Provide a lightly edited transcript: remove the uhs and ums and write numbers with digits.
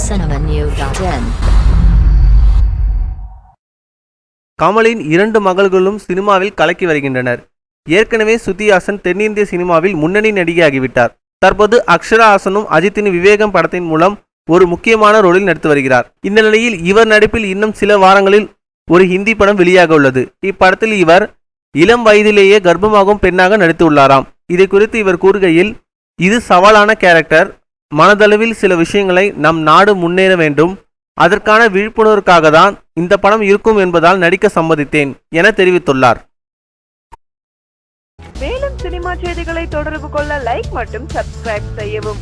cinemanew.in. கமலின் 2 மகள்களும் சினிமாவில் கலக்கி வருகின்றனர். ஏற்கனவே ஸ்ருதி ஹாசன் தென்னிந்திய சினிமாவில் முன்னணி நடிகையாகிவிட்டார். தற்போது அக்ஷரா ஹாசனும் அஜித்தின் விவேகம் படத்தின் மூலம் ஒரு முக்கியமான ரோலில் நடித்து வருகிறார். இந்த நிலையில் இவர் நடிப்பில் இன்னும் சில வாரங்களில் ஒரு ஹிந்தி படம் வெளியாக உள்ளது. இப்படத்தில் இவர் இளம் வயதிலேயே கர்ப்பமாகும் பெண்ணாக நடித்துள்ளாராம். இதை குறித்து இவர் கூறுகையில், இது சவாலான கேரக்டர். மனதளவில் சில விஷயங்களை நம் நாடு முன்னேற வேண்டும், அதற்கான விழிப்புணர்வுக்காக தான் இந்த படம் இருக்கும் என்பதால் நடிக்க சம்மதித்தேன் என தெரிவித்துள்ளார். மேலும் சினிமா செய்திகளை தொடர்பு கொள்ள லைக் மற்றும் சப்ஸ்கிரைப் செய்யவும்.